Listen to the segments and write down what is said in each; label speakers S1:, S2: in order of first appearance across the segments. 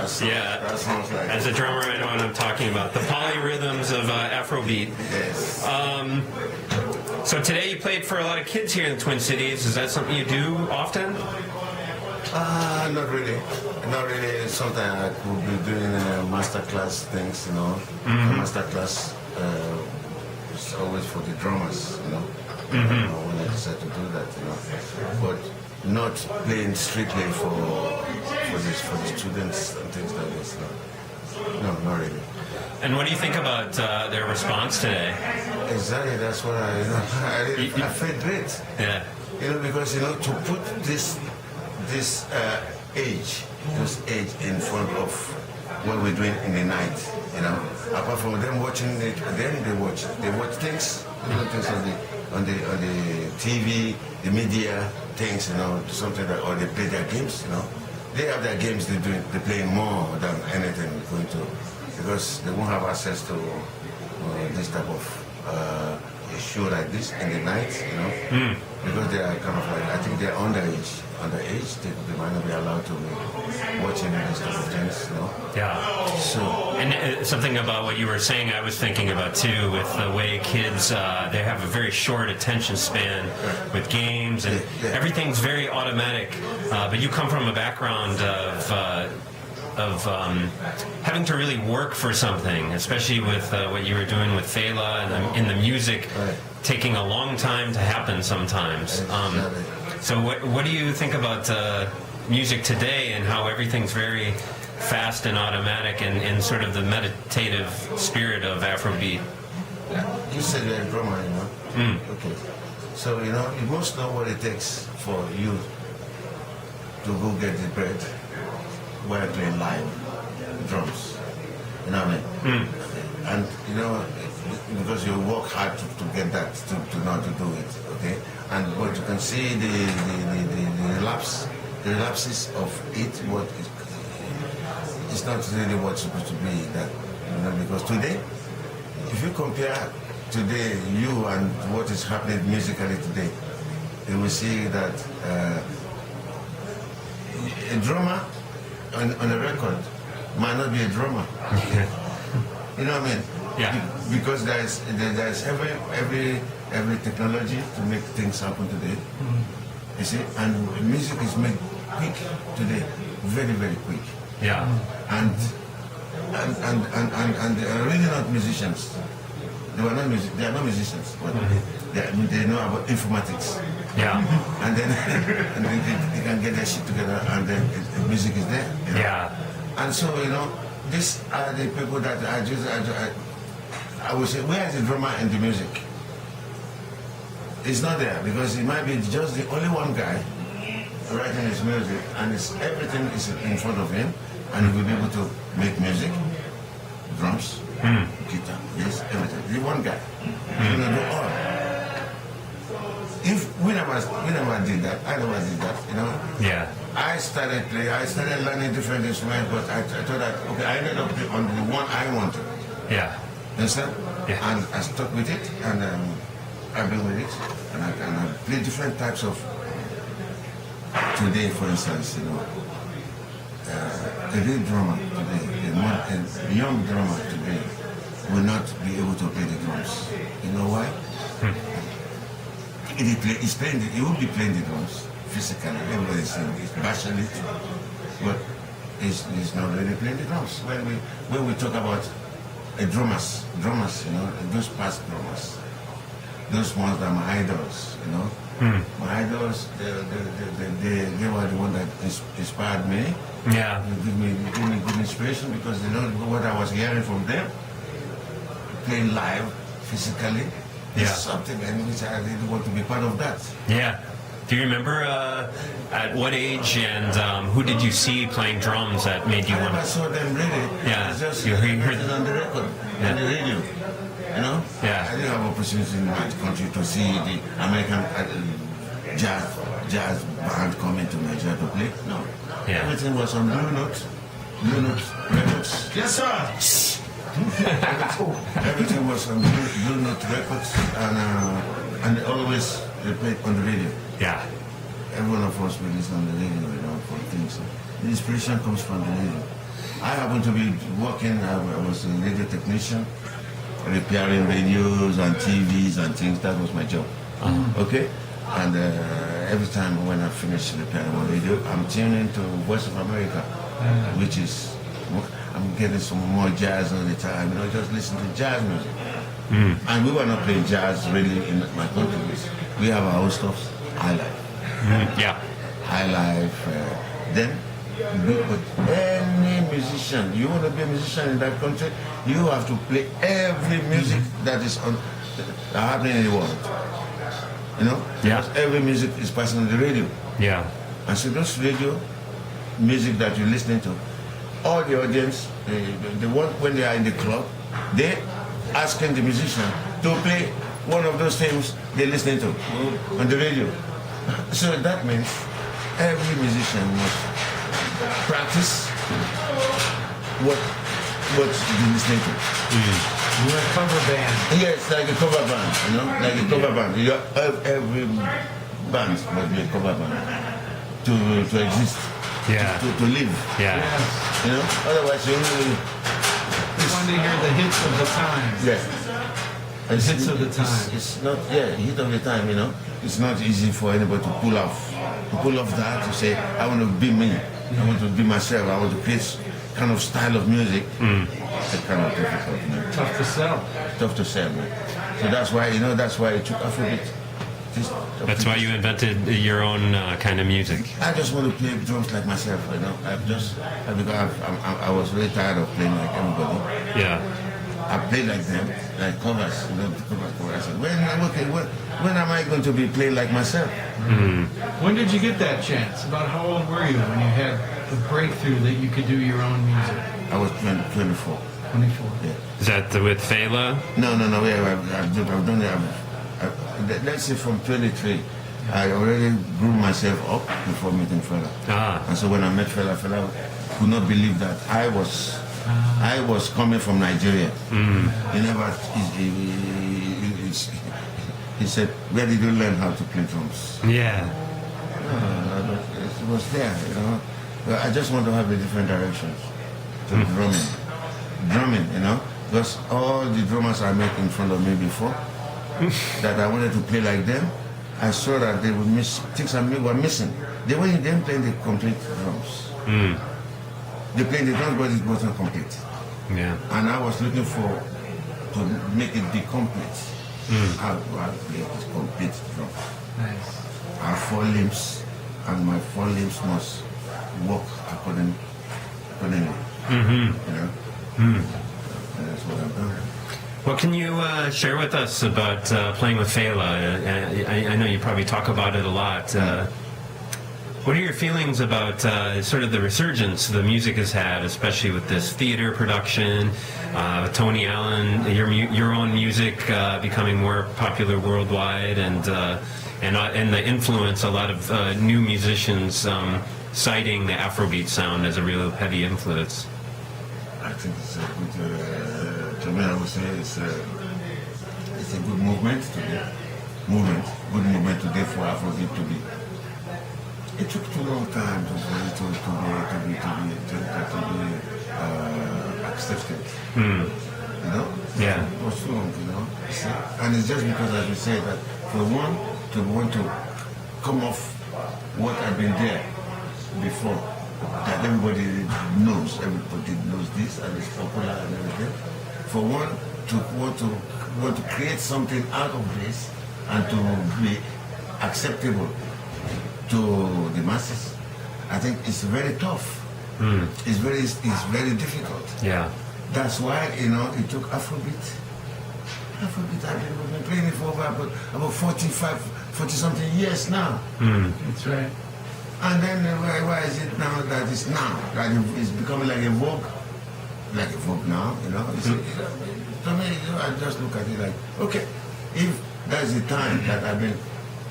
S1: That sounds like
S2: As a drummer, I know what I'm talking about. The polyrhythms of Afrobeat.
S1: Yes.
S2: So today you played for a lot of kids here in the Twin Cities. Is that something you do often?
S1: Not really. Not really. Sometimes I could be doing master class things, Master class is always for the drummers, when I decide to do that, But not playing strictly for the students and things like this. No, not really.
S2: And what do you think about their response today?
S1: Exactly. That's what I feel great.
S2: Yeah.
S1: Because to put this age in front of what we're doing in the night, apart from them watching it, then they watch things, things on the TV, the media, things, something that, or they play their games, They have their games, they're playing more than anything going to, because they won't have access to this type of a show like this in the night, because they are kind of like, I think they're underage. They might not be allowed to be watching these type of things,
S2: Yeah.
S1: So.
S2: And something about what you were saying, I was thinking about too, with the way kids, they have a very short attention span with games, and everything's very automatic. But you come from a background of having to really work for something, especially with what you were doing with Fela and in the music, taking a long time to happen sometimes. So what do you think about music today and how everything's very fast and automatic and in sort of the meditative spirit of Afrobeat?
S1: You said you're a drummer, Okay. So, you must know what it takes for you to go get the bread while playing live drums. You know what I mean? And, because you work hard to get that, to know how to do it, okay? But you can see the relapses of it, it's not really what's supposed to be that, because today, if you compare today, you and what is happening musically today, you will see that a drummer on a record might not be a drummer. You know what I mean?
S2: Yeah.
S1: Because there's every technology to make things happen today. You see, and music is made quick today, very, very quick.
S2: Yeah.
S1: And they are really not musicians. They are not musicians, but they know about informatics.
S2: Yeah.
S1: And then they can get their shit together, and then the music is there.
S2: Yeah.
S1: And so, these are the people that I would say, where is the drummer in the music? It's not there, because it might be just the only one guy writing his music, and everything is in front of him, and he will be able to make music, drums, guitar, yes, everything. The one guy. He's going to do all. If we never did that, I never did that,
S2: Yeah.
S1: I started learning different instruments, but I thought that, okay, I ended up on the one I wanted.
S2: Yeah.
S1: Understand?
S2: Yeah.
S1: And I stuck with it, and I've been with it, and I play different types of. Today, for instance, a real drummer today, a young drummer today, will not be able to play the drums. You know why? He will be playing the drums physically. Everybody's saying he's bashing it, but he's not really playing the drums. When we talk about drummers, those past drummers, those ones that are my idols, My idols, they were the one that inspired me.
S2: Yeah.
S1: They give me good inspiration, because they know what I was hearing from them, playing live, physically. It's something which I really want to be part of that.
S2: Yeah. Do you remember at what age and who did you see playing drums that made you want to?
S1: I saw them really.
S2: Yeah.
S1: Just
S2: you heard
S1: it on the record, on the radio.
S2: Yeah.
S1: I didn't have opportunity in my country to see the American jazz band coming to Nigeria to play. No.
S2: Yeah.
S1: Everything was on Blue Note Records. Yes, sir. Everything was on Blue Note Records, and always they played on the radio.
S2: Yeah.
S1: Every one of us will listen on the radio, for things. The inspiration comes from the radio. happened to be working, I was a radio technician, repairing radios and TVs and things. That was my job. Okay? And every time when I finish repairing my radio, I'm tuning to Voice of America, which is, I'm getting some more jazz all the time, just listen to jazz music. And we were not playing jazz really in my country. We have our own stuff, high life.
S2: Yeah.
S1: High life. Then, but any musician, you want to be a musician in that country, you have to play every music that is happening in the world. Because every music is passing on the radio.
S2: Yeah.
S1: And so those radio music that you're listening to, all the audience, the one when they are in the club, they asking the musician to play one of those things they're listening to on the radio. So that means every musician must practice what they're listening to.
S3: You're a cover band.
S1: Yes, like a cover band, like a cover band. Every band must be a cover band to exist, to live.
S2: Yeah.
S3: Yes.
S1: Otherwise you only...
S3: You want to hear the hits of the time.
S1: Yes.
S3: Hits of the time.
S1: It's not, hit of the time, It's not easy for anybody to pull off that, to say, I want to be me. I want to be myself. I want to create kind of style of music. It's kind of difficult, man.
S3: Tough to sell.
S1: Tough to sell, man. So that's why, that's why it took Afrobeat.
S2: That's why you invented your own kind of music.
S1: I just want to play drums like myself, because I was really tired of playing like everybody.
S2: Yeah.
S1: I played like them, like covers, the covers. I said, when am I going to be playing like myself?
S3: When did you get that chance? About how old were you when you had the breakthrough that you could do your own music?
S1: I was 24.
S3: 24.
S1: Yeah.
S2: Is that with Fela?
S1: No. I've done it. Let's say from 23, I already grew myself up before meeting Fela. And so when I met Fela could not believe that I was coming from Nigeria. He said, where did you learn how to play drums?
S2: Yeah.
S1: It was there, I just want to have a different directions to drumming, because all the drummers I met in front of me before, that I wanted to play like them, I saw that they would miss things were missing. They didn't play the complete drums. They played the drums, but it wasn't complete.
S2: Yeah.
S1: And I was looking to make it be complete. How do I play this complete drum?
S3: Nice.
S1: I have 4 limbs, and my 4 limbs must work accordingly. And that's what I've done.
S2: What can you share with us about playing with Fela? I know you probably talk about it a lot. What are your feelings about sort of the resurgence the music has had, especially with this theater production, Tony Allen, your own music becoming more popular worldwide, and the influence a lot of new musicians citing the Afrobeat sound as a real heavy influence?
S1: I think it's a good, to me I would say it's a good movement today. Good movement today for Afrobeat to be. It took too long time for it to be accepted.
S2: Yeah.
S1: It was too long, And it's just because, as we say, that for one to want to come off what had been there before, that everybody knows this and it's popular and everything. For one to want to create something out of this and to be acceptable to the masses, I think it's very tough. It's very difficult.
S2: Yeah.
S1: That's why it took Afrobeat. I've been playing it for about 40 something years now.
S3: That's right.
S1: And then why is it now that it's it's becoming like a vogue now, To me, I just look at it like, okay, if that's the time that I've been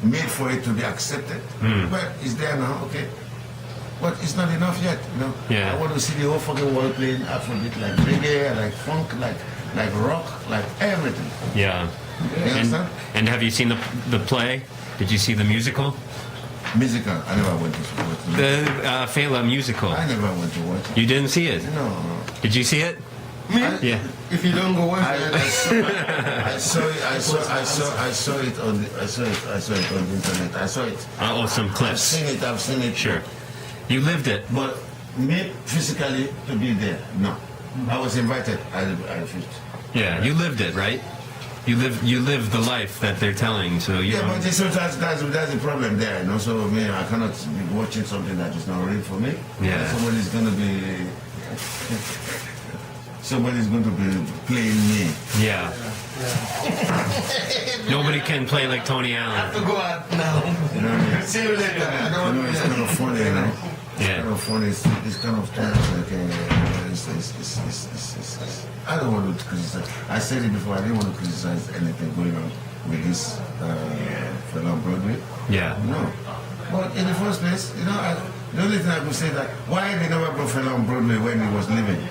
S1: made for it to be accepted, well, it's there now, okay. But it's not enough yet,
S2: Yeah.
S1: I want to see the whole fucking world playing Afrobeat, like reggae, like funk, like rock, like everything.
S2: Yeah.
S1: You understand?
S2: And have you seen the play? Did you see the musical?
S1: Musical. I never went to watch it.
S2: The Fela musical.
S1: I never went to watch it.
S2: You didn't see it?
S1: No.
S2: Did you see it?
S4: Me?
S2: Yeah.
S4: If you don't go watch it,
S1: I saw it on the internet. I saw it.
S2: Oh, some clips.
S1: I've seen it.
S2: Sure. You lived it.
S1: But me physically to be there, no. I was invited. I refused.
S2: Yeah, you lived it, right? You live the life that they're telling. So you.
S1: Yeah, but that's the problem there, you know. So me, I cannot be watching something that is not real for me.
S2: Yeah.
S1: Somebody's going to be playing me.
S2: Yeah. Nobody can play like Tony Allen.
S4: to go out now.
S1: You know what I mean?
S4: See you later. I don't want
S1: It's
S4: to
S1: kind of funny, you know.
S2: Yeah.
S1: It's kind of funny. It's kind of like I don't want to criticize. I said it before. I didn't want to criticize anything going on with this Fela on Broadway.
S2: Yeah.
S1: No. But in the first place, you know, the only thing I could say that why they never brought Fela on Broadway when he was living.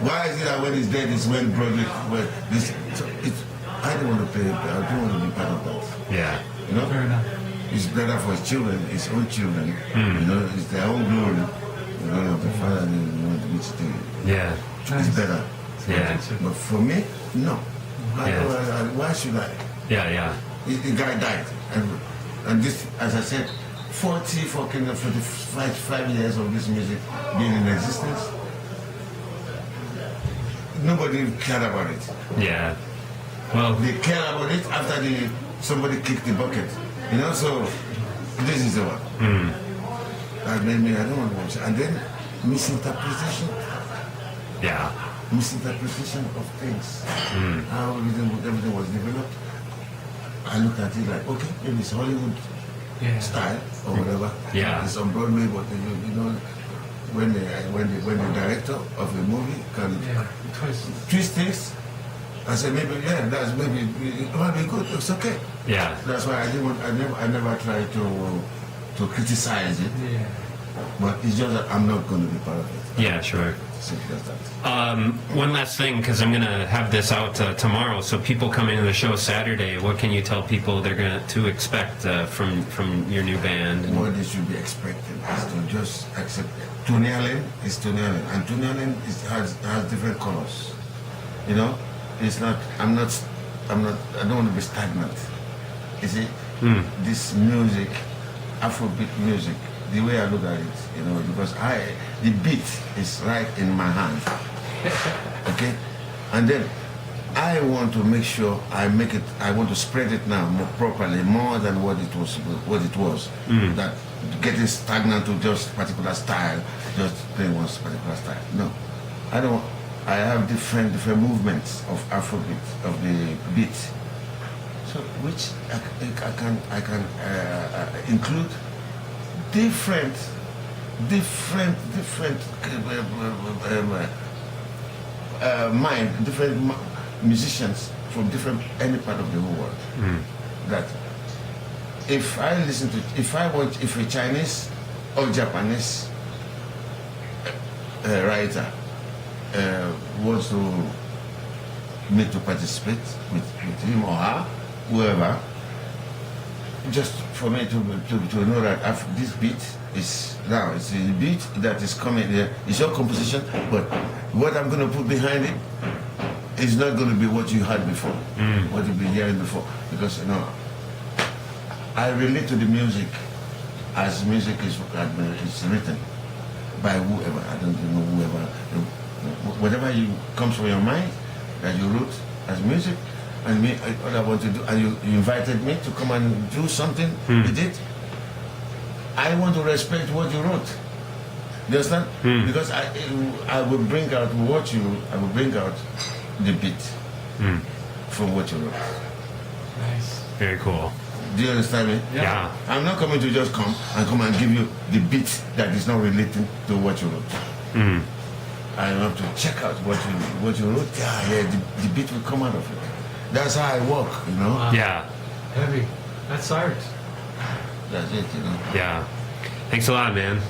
S1: Why is it that when he's dead is when Broadway? I don't want to play. I don't want to be part of that.
S2: Yeah.
S1: You know.
S3: Fair enough.
S1: It's better for his children, his own children. You know, it's their own glory. The glory of the father and the which thing.
S2: Yeah.
S1: It's better.
S2: Yeah.
S1: But for me, no.
S2: Yeah.
S1: Why should I?
S2: Yeah.
S1: The guy died, and this, as I said, 45 years of this music being in existence. Nobody cared about it.
S2: Yeah. Well.
S1: They care about it after somebody kicked the bucket. You know, so this is the one. That made me, I don't want to watch it. And then misinterpretation.
S2: Yeah.
S1: Misinterpretation of things. How everything was developed. I looked at it like, okay, maybe it's Hollywood style or whatever.
S2: Yeah.
S1: It's on Broadway, but you know, when the director of a movie can twist things, I said maybe it might be good. It's okay.
S2: Yeah.
S1: That's why I never tried to criticize it.
S3: Yeah.
S1: But it's just that I'm not going to be part of it.
S2: Yeah, sure.
S1: Simple as that.
S2: One last thing, because I'm going to have this out tomorrow. So people coming to the show Saturday, what can you tell people they're going to expect from your new band?
S1: What they should be expecting is to just accept it. Tony Allen is Tony Allen, and Tony Allen has different colors. You know, it's not. I don't want to be stagnant. You see, this music, Afrobeat music. The way I look at it, you know, because the beat is right in my hand, okay, and then I want to make sure I want to spread it now more properly, more than what it was. That getting stagnant to just particular style, just playing one particular style. No, I don't. I have different movements of Afrobeat, of the beat, so which I can include. Different different musicians from any part of the whole world. That if a Chinese or Japanese writer wants me to participate with him or her, whoever, just for me to know that this beat is now, it's a beat that is coming here. It's your composition, but what I'm going to put behind it is not going to be what you had before, what you've been hearing before. Because, you know, I relate to the music as music is written by whoever. I don't know whoever. Whatever comes from your mind that you wrote as music, and me, what I want to do, and you invited me to come and do something with it. I want to respect what you wrote. You understand? Because I will bring out the beat from what you wrote.
S3: Nice.
S2: Very cool.
S1: Do you understand me?
S2: Yeah.
S1: I'm not coming to just come and give you the beat that is not relating to what you wrote. I have to check out what you wrote. The beat will come out of it. That's how I work, you know?
S3: Wow.
S2: Yeah.
S3: Heavy. That's art.
S1: That's it, you know?
S2: Yeah. Thanks a lot, man.